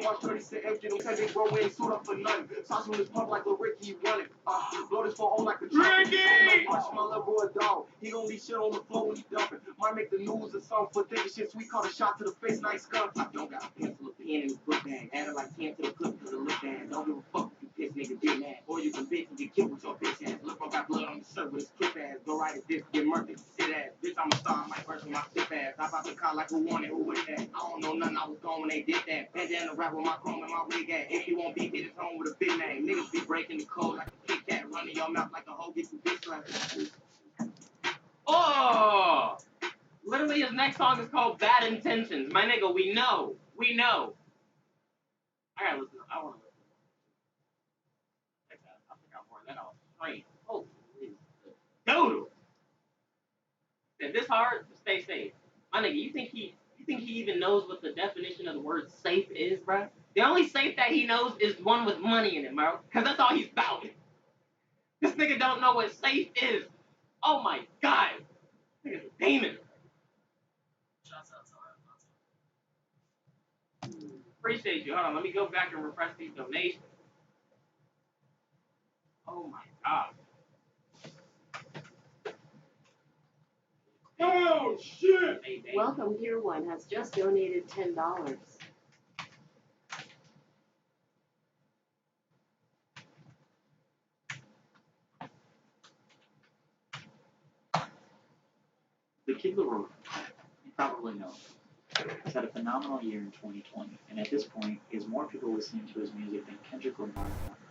watch 30 Cent empty them. Said they grow in, suit up for nothing. Sauce on this pump like a Ricky running. Blow this for all like a truck. Watch my little boy dog. He gon' leave shit on the floor when he dumping. Might make the news or something for thinking shit sweet. Call a shot to the face, nice gun. I don't got a pencil or pen in his book bag. Added like 10 to the clip to the lip bag. Don't give a fuck if you piss nigga get mad. Or you can bitch and get killed with your bitch ass. Look, I got blood on the shirt with his clip ass. Go right at this, get murdered, sit ass. Bitch, I'm a star, I might burst with my stiff ass. I about to call like who won it, who was that? I don't know nothing, I was gone when they did that. Bandana rap with my chrome and my wig at. If you won't be hit, it's home with a big name. Niggas be breaking the code like a Kit Kat. Running your mouth like a hoe, get you bitch like. Oh! Literally, his next song is called Bad Intentions. My nigga, we know. We know. I gotta listen. I wanna listen. I think I'm pouring that off straight. Holy doodle. If this hard, stay safe. My nigga, you think he even knows what the definition of the word safe is, bro? The only safe that he knows is one with money in it, bro. Cause that's all he's about. This nigga don't know what safe is. Oh my god. This nigga's a demon. Appreciate you. Hold on, let me go back and refresh these donations. Oh my god. Oh shit! Welcome, Gear One has just donated $10. The Kid Laroi, you probably know, has had a phenomenal year in 2020, and at this point, he has more people listening to his music than Kendrick Lamar,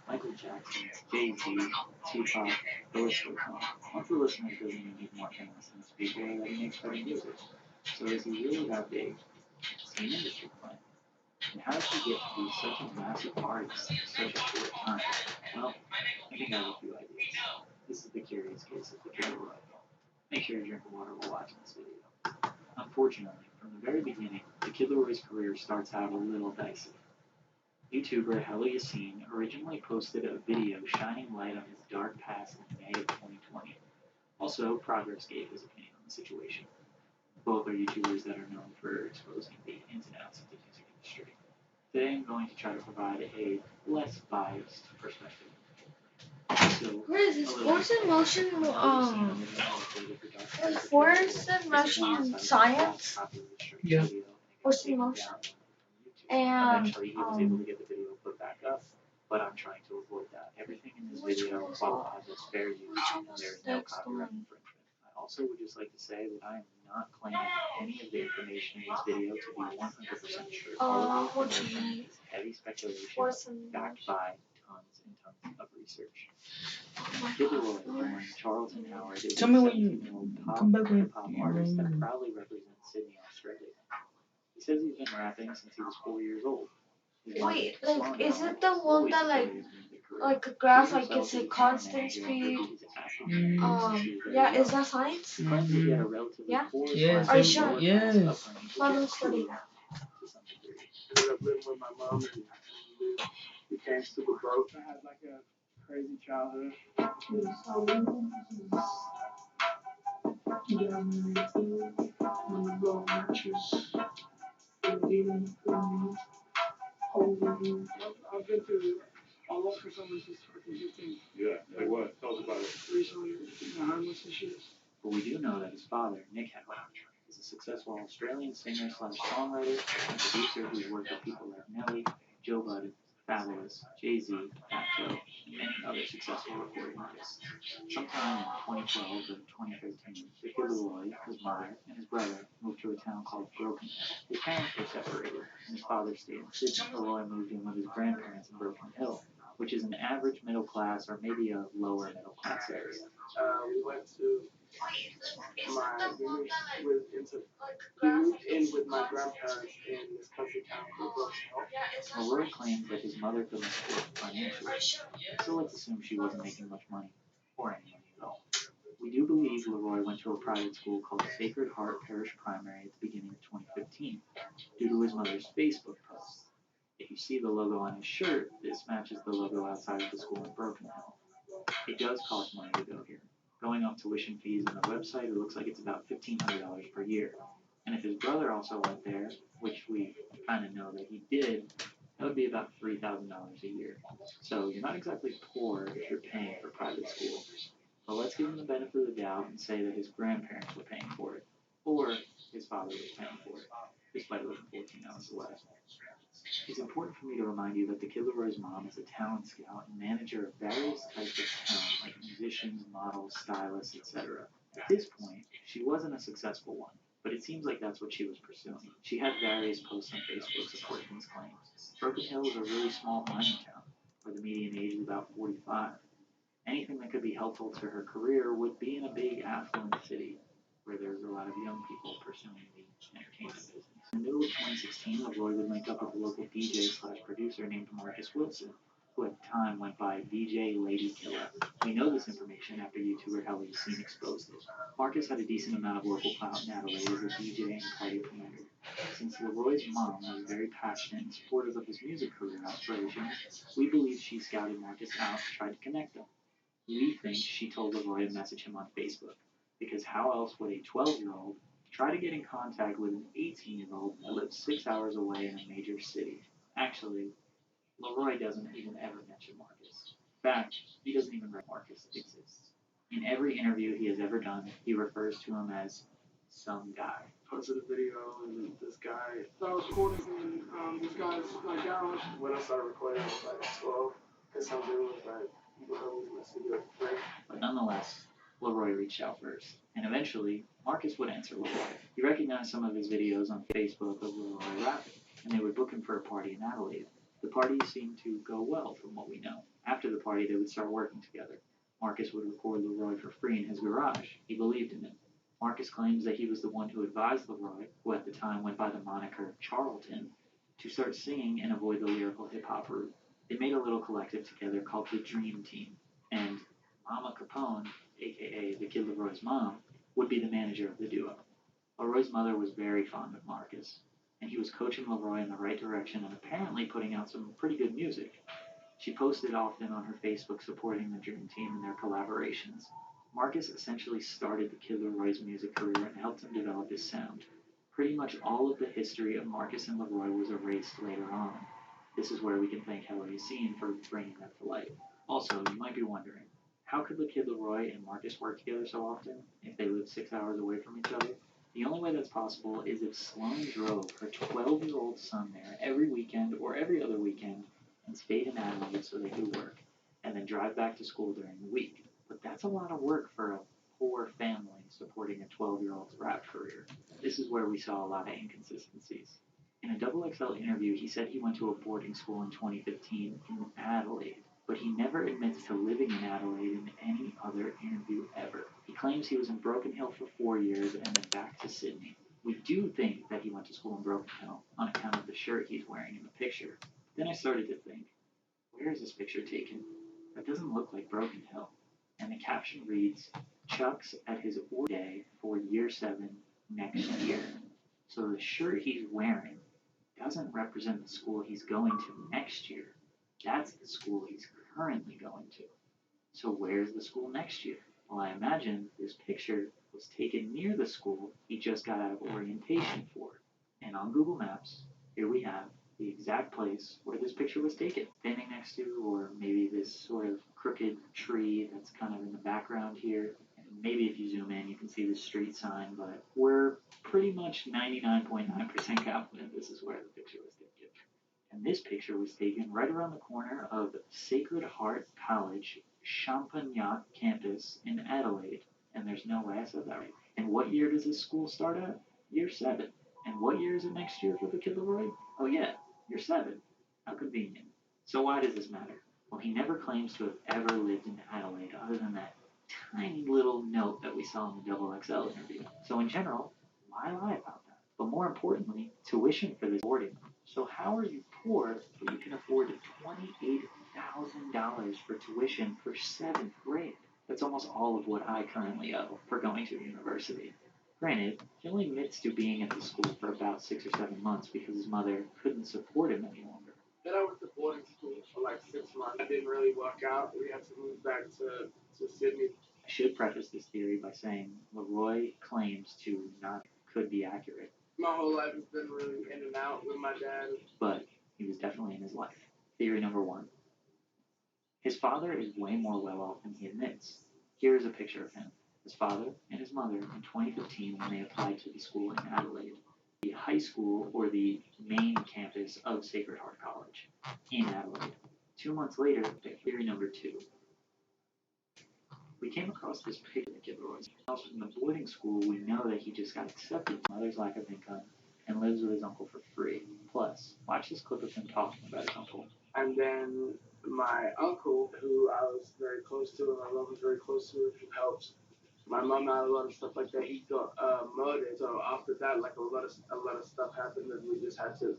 Michael Jackson, Jay-Z, Tupac, the list goes on. Monthly listeners doesn't even need more famous than these people that he makes better music. So is he really that big? Is he an industry plan? And how did he get to be such a massive artist in such a short time? Well, I think I have a few ideas. This is the curious case of the Kid Laroi. Make sure you drink water while watching this video. Unfortunately, from the very beginning, the Kid Laroi's career starts out a little dicey. YouTuber Hello Yassine originally posted a video shining light on his dark past in May of 2020. Also, Progress gave his opinion on the situation. Both are YouTubers that are known for exposing the ins and outs of the music industry. Today I'm going to try to provide a less biased perspective. So, what is this? Force in motion, is force in motion science? Yeah. Force in motion. And, eventually he was able to get the video put back up, but I'm trying to avoid that. Everything in this video qualifies as fair use, and there is no copyright infringement. I also would just like to say that I am not claiming any of the information in this video to be 100% true. All of the information is heavy speculation backed by tons and tons of research. Kid Laroi, born Charlton Howard, is a 17-year-old pop artist that proudly represents Sydney, Australia. He says he's been rapping since he was 4 years old. wait, like, is it the one that, like a graph, like it's a constant speed? Yeah, is that science? Yeah? Yes. Are you sure? Yes. Let me study that. Ended up living with my mom and became super broke. I had like a crazy childhood. I've been through a lot for someone who's fucking 15. Yeah, like what? Tell us about it. Recently, homeless and shit. But we do know that his father, Nick Howard, is a successful Australian singer/songwriter and producer who's worked with people like Nelly, Joe Budden, Fabulous, Jay-Z, Fat Joe, and many other successful recording artists. Sometime in 2012 or 2013, the Kid Laroi, his mother, and his brother moved to a town called Broken Hill. His parents were separated, and his father stayed in Sydney. Laroi moved in with his grandparents in Broken Hill, which is an average middle class or maybe a lower middle class area. We went to he moved in with my grandparents in this country town called Broken Hill. Laroi claims that his mother couldn't support financially, so let's assume she wasn't making much money, or any money at all. We do believe Laroi went to a private school called Sacred Heart Parish Primary at the beginning of 2015, due to his mother's Facebook posts. If you see the logo on his shirt, this matches the logo outside of the school in Broken Hill. It does cost money to go here. Going off tuition fees on the website, it looks like it's about $1,500 per year. And if his brother also went there, which we kind of know that he did, That would be about $3,000 a year. So you're not exactly poor if you're paying for private school. But let's give him the benefit of the doubt and say that his grandparents were paying for it, or his father was paying for it, despite living 14 hours away. It's important for me to remind you that the Kid Leroy's mom is a talent scout and manager of various types of talent, like musicians, models, stylists, etc. At this point, she wasn't a successful one, but it seems like that's what she was pursuing. She had various posts on Facebook supporting these claims. Broken Hill is a really small mining town, where the median age is about 45. Anything that could be helpful to her career would be in a big affluent city, where there's a lot of young people pursuing the entertainment business. In the middle of 2016, LeRoy would link up with a local DJ/producer named Marcus Wilson, who at the time went by DJ Lady Killer. We know this information after YouTuber Helly Scene exposed it. Marcus had a decent amount of local clout in Adelaide as a DJ and party promoter. Since LeRoy's mom was very passionate and supportive of his music career aspirations, we believe she scouted Marcus out and tried to connect them. We think she told LeRoy to message him on Facebook, because how else would a 12-year-old try to get in contact with an 18-year-old that lives 6 hours away in a major city? Actually, LeRoy doesn't even ever mention Marcus. In fact, he doesn't even know Marcus exists. In every interview he has ever done, he refers to him as some guy. Posted a video and this guy started recording in this guy's garage. When I started recording, I was like 12. Because some dude was like, But nonetheless, LeRoy reached out first, and eventually, Marcus would answer LeRoy. He recognized some of his videos on Facebook of LeRoy rapping, and they would book him for a party in Adelaide. The party seemed to go well from what we know. After the party, they would start working together. Marcus would record LeRoy for free in his garage. He believed in him. Marcus claims that he was the one who advised LeRoy, who at the time went by the moniker Charlton, to start singing and avoid the lyrical hip-hop route. They made a little collective together called the Dream Team, and Mama Capone, aka the Kid Leroy's mom, would be the manager of the duo. LeRoy's mother was very fond of Marcus, and he was coaching LeRoy in the right direction and apparently putting out some pretty good music. She posted often on her Facebook supporting the Dream Team and their collaborations. Marcus essentially started the Kid Leroy's music career and helped him develop his sound. Pretty much all of the history of Marcus and LeRoy was erased later on. This is where we can thank Hello Yassine for bringing that to light. Also, you might be wondering, how could the Kid Leroy and Marcus work together so often if they live 6 hours away from each other? The only way that's possible is if Sloane drove her 12-year-old son there every weekend or every other weekend and stayed in Adelaide so they could work, and then drive back to school during the week. But that's a lot of work for a poor family supporting a 12-year-old's rap career. This is where we saw a lot of inconsistencies. In a XXL interview, he said he went to a boarding school in 2015 in Adelaide, but he never admits to living in Adelaide in any other interview ever. He claims he was in Broken Hill for 4 years and then back to Sydney. We do think that he went to school in Broken Hill on account of the shirt he's wearing in the picture. Then I started to think, where is this picture taken? That doesn't look like Broken Hill. And the caption reads, Chuck's at his day for year 7 next year. So the shirt he's wearing doesn't represent the school he's going to next year. That's the school he's currently going to. So where's the school next year? Well, I imagine this picture was taken near the school he just got out of orientation for. And on Google Maps, here we have the exact place where this picture was taken. Standing next to, or maybe this sort of crooked tree that's kind of in the background here. And maybe if you zoom in, you can see the street sign, but we're pretty much 99.9% confident this is where the picture was taken. And this picture was taken right around the corner of Sacred Heart College, Champagnat campus in Adelaide. And there's no way I said that right. And what year does this school start at? Year 7. And what year is it next year for the Kid Leroy? Oh yeah, year 7. How convenient. So why does this matter? Well, he never claims to have ever lived in Adelaide other than that tiny little note that we saw in the XXL interview. So in general, why lie about that? But more importantly, tuition for this boarding. So how are you poor but you can afford $28,000 for tuition for 7th grade? That's almost all of what I currently owe for going to university. Granted, he only admits to being at the school for about 6 or 7 months because his mother couldn't support him any longer. Then I went to boarding school for like 6 months. It didn't really work out. We had to move back to Sydney. I should preface this theory by saying LeRoy claims to not could be accurate. My whole life has been really in and out with my dad. But he was definitely in his life. life. Theory number 1. His father is way more well off than he admits. Here is a picture of him, his father and his mother in 2015 when they applied to the school in Adelaide, the high school or the main campus of Sacred Heart College in Adelaide. 2 months later, theory number 2. We came across this picture of Kid Leroy. Also from the boarding school, we know that he just got accepted, mother's lack of income, and lives with his uncle for free. Plus, watch this clip of him talking about his uncle. And then my uncle, who I was very close to, and my mom was very close to, who helped my mom out a lot of stuff like that. He got murdered. So after that, like a lot of stuff happened, and we just had to,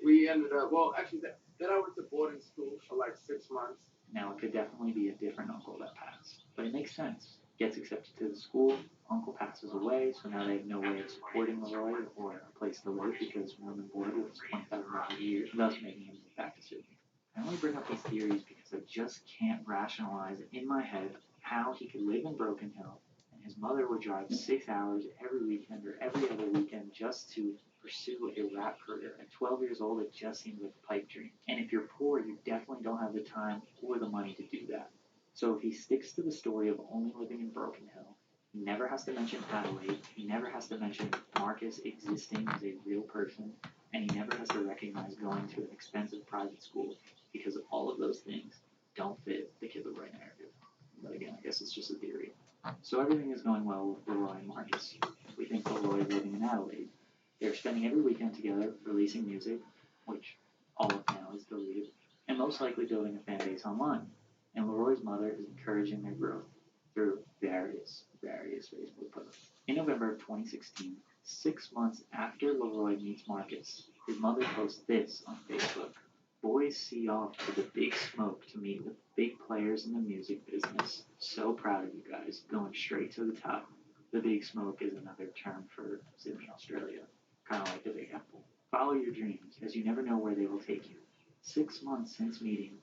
we ended up. Well, actually, then I went to boarding school for like 6 months. Now, it could definitely be a different uncle that passed, but it makes sense. Gets accepted to the school, uncle passes away, so now they have no way of supporting Leroy or a place to live because room and board was $20,000 a year, thus making him move back to Sydney. I only bring up these theories because I just can't rationalize in my head how he could live in Broken Hill and his mother would drive 6 hours every weekend or every other weekend just to pursue a rap career. At 12 years old, it just seems like a pipe dream. And if you're poor, you definitely don't have the time or the money to do that. So if he sticks to the story of only living in Broken Hill, he never has to mention Adelaide, he never has to mention Marcus existing as a real person, and he never has to recognize going to an expensive private school because all of those things don't fit the Kid Leroy narrative. But again, I guess it's just a theory. So everything is going well with Leroy and Marcus. We think Leroy is living in Adelaide. They're spending every weekend together, releasing music, which all of now is deleted, and most likely building a fan base online. And Leroy's mother is encouraging their growth through various Facebook posts. In November of 2016, 6 months after Leroy meets Marcus, his mother posts this on Facebook. Boys see off to the Big Smoke to meet with big players in the music business. So proud of you guys, going straight to the top. The Big Smoke is another term for Sydney, Australia, kind of like the Big Apple. Follow your dreams, as you never know where they will take you. 6 months since meeting,